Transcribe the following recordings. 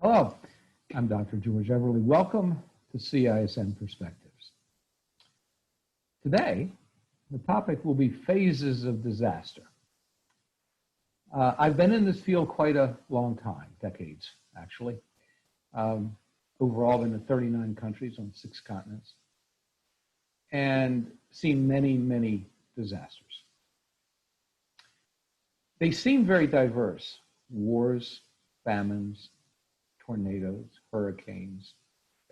Hello, I'm Dr. George Everly. Welcome to CISM Perspectives. Today, the topic will be phases of disaster. I've been in this field quite a long time, decades actually. Overall, I've been in 39 countries on 6 continents and seen many, many disasters. They seem very diverse: wars, famines, tornadoes, hurricanes,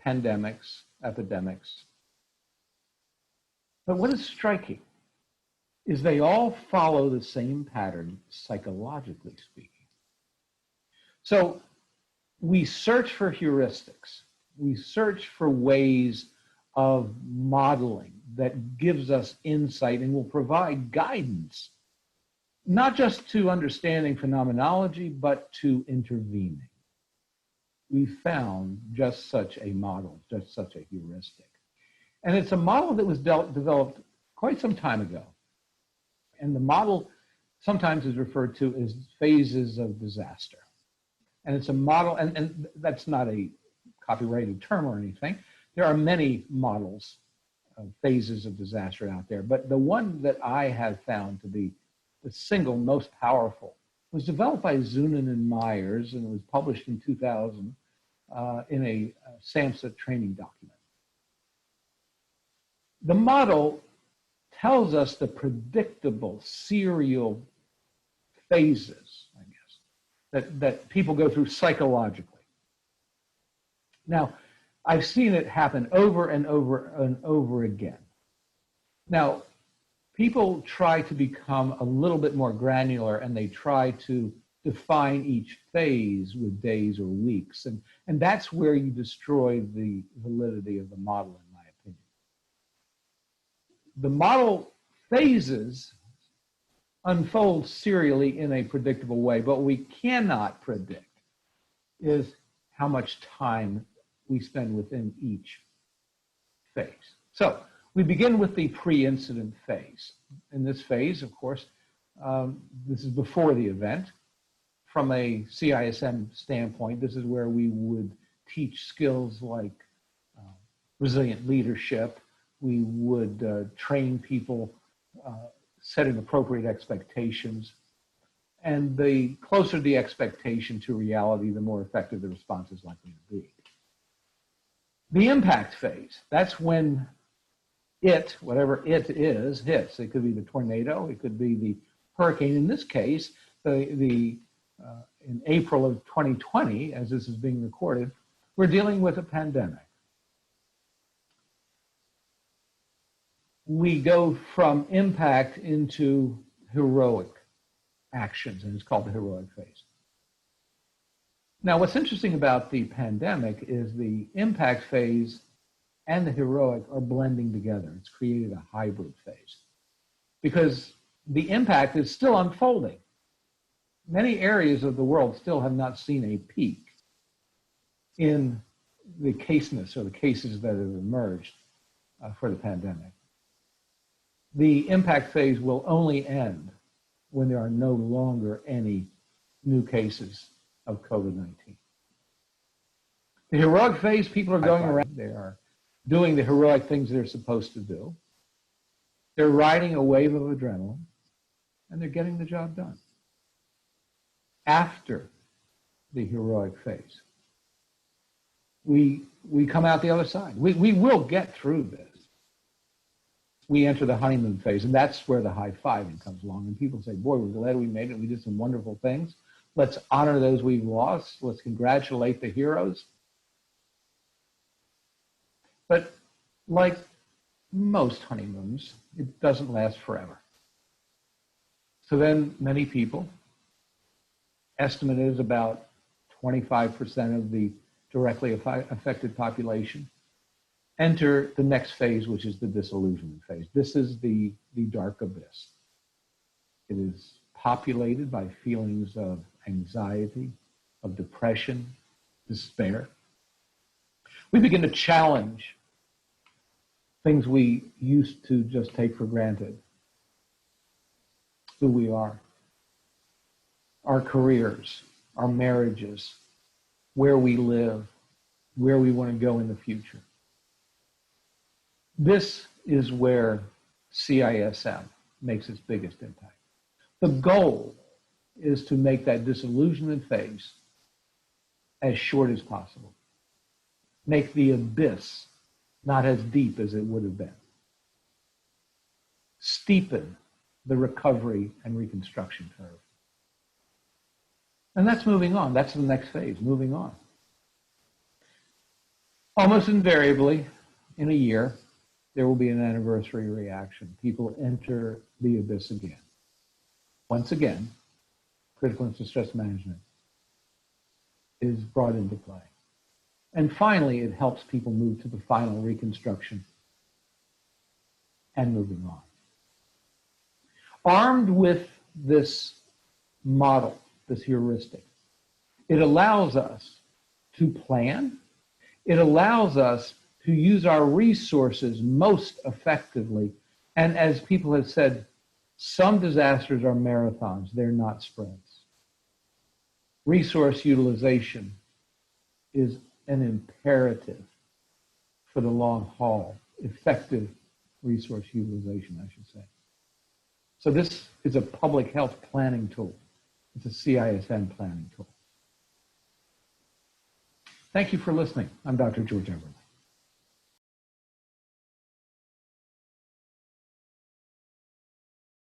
pandemics, epidemics. But what is striking is they all follow the same pattern, psychologically speaking. So we search for heuristics. We search for ways of modeling that gives us insight and will provide guidance, not just to understanding phenomenology, but to intervening. We found just such a model, just such a heuristic. And it's a model that was developed quite some time ago. And the model sometimes is referred to as phases of disaster. And it's a model, and that's not a copyrighted term or anything. There are many models of phases of disaster out there, but the one that I have found to be the single most powerful was developed by Zunin and Myers, and it was published in 2000 in a SAMHSA training document. The model tells us the predictable serial phases, I guess, that people go through psychologically. Now, I've seen it happen over and over and over again. Now, people try to become a little bit more granular, and they try to define each phase with days or weeks. And that's where you destroy the validity of the model, in my opinion. The model phases unfold serially in a predictable way, but what we cannot predict is how much time we spend within each phase. So we begin with the pre-incident phase. In this phase, of course, this is before the event. From a CISM standpoint, this is where we would teach skills like resilient leadership. We would train people setting appropriate expectations. And the closer the expectation to reality, the more effective the response is likely to be. The impact phase, that's when whatever it is, hits. It could be the tornado, it could be the hurricane. In this case, in April of 2020, as this is being recorded, we're dealing with a pandemic. We go from impact into heroic actions, and it's called the heroic phase. Now, what's interesting about the pandemic is the impact phase and the heroic are blending together. It's created a hybrid phase because the impact is still unfolding. Many areas of the world still have not seen a peak in the caseness or the cases that have emerged for the pandemic. The impact phase will only end when there are no longer any new cases of COVID-19. The heroic phase, people are going around, they are doing the heroic things they're supposed to do. They're riding a wave of adrenaline, and they're getting the job done. After the heroic phase, we come out the other side. We will get through this. We enter the honeymoon phase, and that's where the high-fiving comes along. And people say, boy, we're glad we made it. We did some wonderful things. Let's honor those we've lost. Let's congratulate the heroes. But like most honeymoons, it doesn't last forever. So then many people, estimate is about 25% of the directly affected population, enter the next phase, which is the disillusionment phase. This is the dark abyss. It is populated by feelings of anxiety, of depression, despair. We begin to challenge things we used to just take for granted. Who we are, our careers, our marriages, where we live, where we want to go in the future. This is where CISM makes its biggest impact. The goal is to make that disillusionment phase as short as possible. Make the abyss not as deep as it would have been. Steepen the recovery and reconstruction curve. And that's moving on. That's the next phase, moving on. Almost invariably, in a year, there will be an anniversary reaction. People enter the abyss again. Once again, critical incident stress management is brought into play. And finally, it helps people move to the final reconstruction and moving on. Armed with this model, this heuristic, it allows us to plan. It allows us to use our resources most effectively. And as people have said, some disasters are marathons, they're not sprints. Resource utilization is an imperative for the long haul, effective resource utilization, I should say. So this is a public health planning tool. It's a CISM planning tool. Thank you for listening. I'm Dr. George Everett.